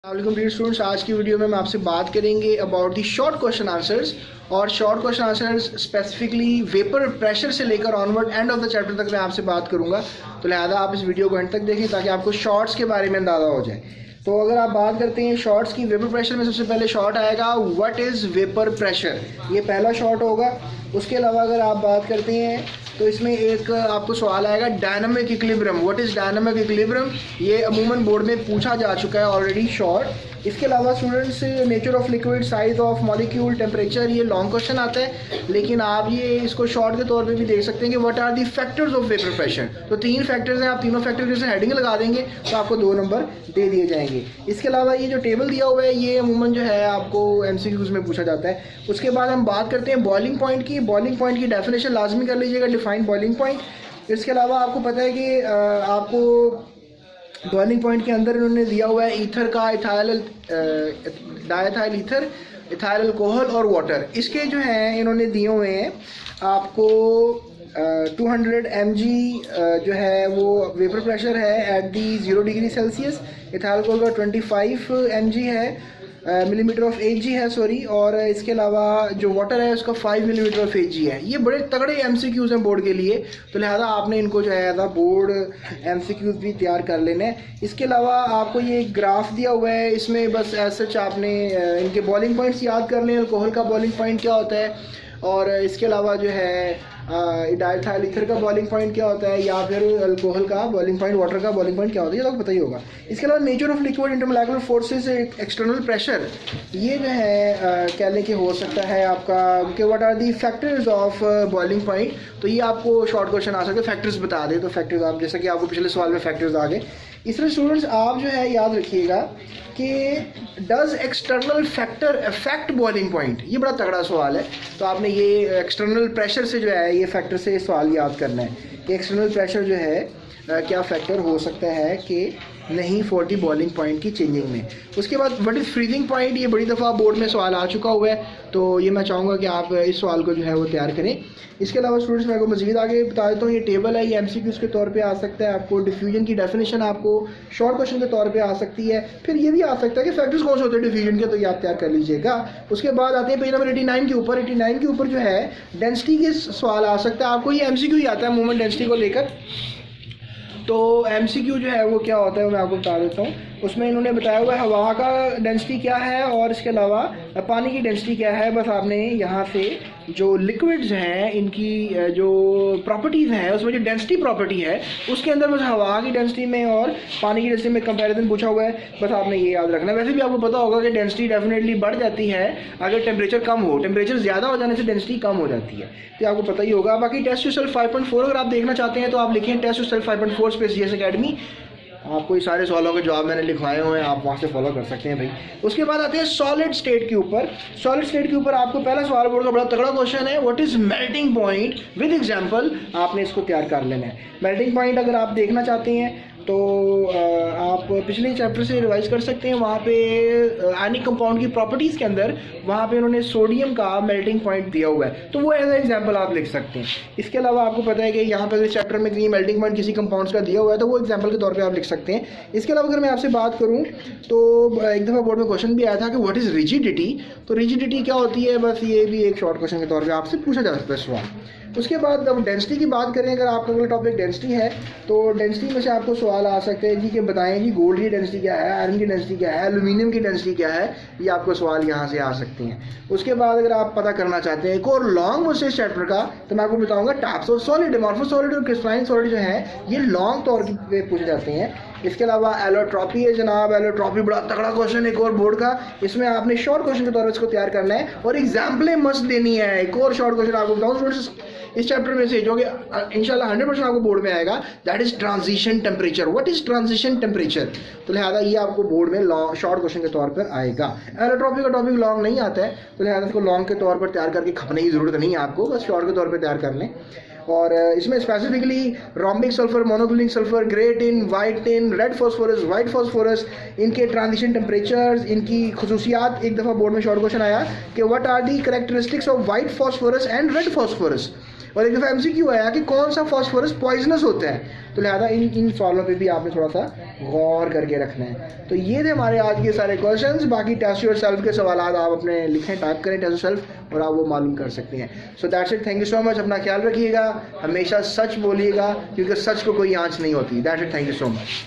अस्सलाम dear students, आज की वीडियो में हम आपसे बात करेंगे about the short question answers. और short question answers specifically vapour pressure से लेकर onward end of the chapter तक मैं आपसे बात करूंगा। तो लिहाजा आप इस वीडियो को एंड तक देखें ताकि आपको शॉर्ट्स के बारे में अंदाज़ा हो जाए। तो अगर आप बात करते हैं शॉर्ट्स की, वेपर प्रेशर में सबसे पहले शॉर्ट आएगा व्हाट इज़ वेपर प्रेशर, ये पहला शॉर्ट होगा। उसके अलावा अगर आप बात करते हैं तो इसमें एक आपको सवाल आएगा dynamic equilibrium, what is dynamic equilibrium, ये अमूमन बोर्ड में पूछा जा चुका है ऑलरेडी शॉर्ट। इसके अलावा students nature of liquid, size of molecule, temperature, ये लॉन्ग क्वेश्चन आता है, लेकिन आप ये इसको शॉर्ट के तौर पे भी देख सकते हैं कि what are the factors of vapour pressure. तो 3 फैक्टर्स हैं, आप तीनों फैक्टर से हेडिंग लगा देंगे तो आपको 2 नंबर दे दिए जाएंगे। इसके अलावा ये जो टेबल दिया हुआ है ये अमूमन जो है आपको MCQs में पूछा जाता है। उसके बाद हम बात करते हैं बॉइलिंग पॉइंट की। बॉइलिंग पॉइंट की डेफिनेशन लाजमी कर लीजिएगा, डिफाइन बॉइलिंग पॉइंट। इसके अलावा आपको पता है कि आपको बॉइलिंग पॉइंट के अंदर इन्होंने दिया हुआ है ईथर का, ethyl diethyl ether, ethyl alcohol और वाटर। इसके जो हैं इन्होंने दिए हुए हैं आपको 200 mg जो है वो वेपर प्रेशर है at the 0 degree Celsius. Ethyl alcohol का 25 mg है, मिलीमीटर ऑफ Hg है सॉरी, और इसके अलावा जो वाटर है उसका 5 मिलीमीटर ऑफ Hg है। ये बड़े तगड़े MCQs हैं बोर्ड के लिए, तो लिहाजा आपने इनको जो है एज बोर्ड MCQs भी तैयार कर लेने हैं। इसके अलावा आपको ये ग्राफ दिया हुआ है, इसमें बस एज सच आपने इनके बॉइलिंग पॉइंट्स याद कर लें, अल्कोहल का बॉइलिंग पॉइंट क्या होता है, और इसके अलावा जो है डाइथाइल ईथर का बॉइलिंग पॉइंट क्या होता है, या फिर अल्कोहल का बॉइलिंग पॉइंट, वाटर का बॉइलिंग पॉइंट क्या होता है, ये तो पता ही होगा। इसके अलावा nature of liquid, intermolecular forces, external pressure, ये जो है कह लें कि हो सकता है आपका कि what are the factors of boiling point. तो ये आपको शॉर्ट क्वेश्चन आ सकते हैं, फैक्टर्स बता दे तो फैक्टर्स आप, जैसा कि आपको पिछले सवाल में फैक्टर्स आ गए। इसमें स्टूडेंट्स आप जो है याद रखिएगा कि does external factor affect boiling point, ये बड़ा तगड़ा सवाल है। तो आपने ये एक्सटर्नल प्रेशर से जो है ये फैक्टर से सवाल याद करना है कि एक्सटर्नल प्रेशर जो है क्या फैक्टर हो सकता है कि नहीं फॉर दी बॉइलिंग पॉइंट की चेंजिंग में। उसके बाद व्हाट इज़ फ्रीजिंग पॉइंट, ये बड़ी दफ़ा बोर्ड में सवाल आ चुका हुआ है, तो ये मैं चाहूँगा कि आप इस सवाल को जो है वो तैयार करें। इसके अलावा स्टूडेंट्स मैं आपको मज़ीद आगे बता देता हूँ, ये टेबल है, ये MCQs के तौर पे आ सकता है। आपको डिफ्यूजन की डेफिनेशन आपको शॉर्ट क्वेश्चन के तौर पे आ सकती है। फिर ये भी आ सकता है कि फैक्टर्स कौन से होते हैं डिफ्यूजन के, तो ये आप तैयार कर लीजिएगा। उसके बाद आते हैं पेज नंबर 89 के ऊपर। 89 के ऊपर जो है डेंसिटी के सवाल आ सकता है, आपको ये MCQ ही आता है मूवमेंट डेंसिटी को लेकर। तो MCQ जो है वो क्या होता है मैं आपको बता देता हूँ। उसमें इन्होंने बताया हुआ है हवा का डेंसिटी क्या है और इसके अलावा पानी की डेंसिटी क्या है। बस आपने यहाँ से जो लिक्विड्स हैं इनकी जो प्रॉपर्टीज़ हैं उसमें जो डेंसिटी प्रॉपर्टी है उसके अंदर बस हवा की डेंसिटी में और पानी की डेंसिटी में कंपैरिजन पूछा हुआ है, बस आपने ये याद रखना है। वैसे भी आपको पता होगा कि डेंसिटी डेफिनेटली बढ़ जाती है अगर टेम्परेचर कम हो, टेम्परेचर ज़्यादा हो जाने से डेंसिटी कम हो जाती है, तो आपको पता ही होगा। बाकी टेस्ट टू सेल्फ 5.4 अगर आप देखना चाहते हैं तो आप लिखें test to self 5.4 space GS academy, आपको ये सारे सवालों के जवाब मैंने लिखवाए हुए हैं, आप वहाँ से फॉलो कर सकते हैं भाई। उसके बाद आते हैं सॉलिड स्टेट के ऊपर। सॉलिड स्टेट के ऊपर आपको पहला सवाल बोर्ड का बड़ा तगड़ा क्वेश्चन है, what is melting point with example, आपने इसको तैयार कर लेना है। मेल्टिंग पॉइंट अगर आप देखना चाहते हैं तो आप पिछले चैप्टर से रिवाइज कर सकते हैं, वहाँ पे आयनिक कंपाउंड की प्रॉपर्टीज़ के अंदर वहाँ पे उन्होंने सोडियम का मेल्टिंग पॉइंट दिया हुआ है, तो वो एज एग्जांपल आप लिख सकते हैं। इसके अलावा आपको पता है कि यहाँ पर इस चैप्टर में कहीं मेल्टिंग पॉइंट किसी कंपाउंड्स का दिया हुआ है तो वो एग्जांपल के तौर पे आप लिख सकते हैं। इसके अलावा अगर मैं आपसे बात करूँ तो एक दफ़ा बोर्ड में क्वेश्चन भी आया था कि व्हाट इज़ रिजिडिटी, तो रिजिडिटी क्या होती है, बस ये भी एक शॉर्ट क्वेश्चन के तौर पर आपसे पूछा जा सकता है सवाल। उसके बाद जब डेंसिटी की बात करें, अगर आपका अगला टॉपिक डेंसिटी है तो डेंसिटी में से आपको सवाल आ सकते हैं जी कि बताएं जी गोल्ड की डेंसिटी क्या है, आयरन की डेंसिटी क्या है, एल्यूमिनियम की डेंसिटी क्या है, ये आपको सवाल यहाँ से आ सकते हैं। उसके बाद अगर आप पता करना चाहते हैं एक और लॉन्ग मुझसे इस चैप्टर का, तो मैं आपको बताऊँगा types of solid, amorphous solid और क्रिस्टलाइन सॉलिड जो है ये लॉन्ग तौर पे पूछे जाते हैं। इसके अलावा एलोट्रॉपी है जनाब, एलोट्रॉपी बड़ा तगड़ा क्वेश्चन एक और बोर्ड का, इसमें आपने शॉर्ट क्वेश्चन के तौर पर इसको तैयार करना है और एग्जाम्पलें मस्त देनी है। एक और शॉर्ट क्वेश्चन आपको बताऊँ स्टूडेंट्स इस चैप्टर में से जो कि इंशाल्लाह 100% आपको बोर्ड में आएगा, that is transition temperature. What is transition temperature, तो लिहाजा ये आपको बोर्ड में लॉन्ग शॉर्ट क्वेश्चन के तौर पर आएगा। एलोट्रॉपी का टॉपिक लॉन्ग नहीं आता है, तो लिहाजा इसको लॉन्ग के तौर पर तैयार करके खपने की जरूरत नहीं है आपको, बस शॉर्ट के तौर पर तैयार कर लें। और इसमें specifically rhombic sulphur, monoclinic sulphur, grey tin, white tin, red phosphorus, white phosphorus, इनके ट्रांजिशन टेम्परेचर्स, इनकी खसूसियात। एक दफ़ा बोर्ड में शॉर्ट क्वेश्चन आया कि what are the characteristics of white phosphorus and red phosphorus, और एक दफ़ा MCQ आया कि कौन सा फॉस्फोरस पॉइजनस होता है, तो लिहाजा इन सवालों पे भी आपने थोड़ा सा गौर करके रखना है। तो ये थे हमारे आज के सारे क्वेश्चंस। बाकी टेस्ट योर सेल्फ के सवाल आप अपने लिखें, टाइप करें टेस्ट योर सेल्फ, और आप वो मालूम कर सकते हैं। So that's it, thank you so much. अपना ख्याल रखिएगा, हमेशा सच बोलिएगा क्योंकि सच को कोई आँच नहीं होती। That's it, thank you so much.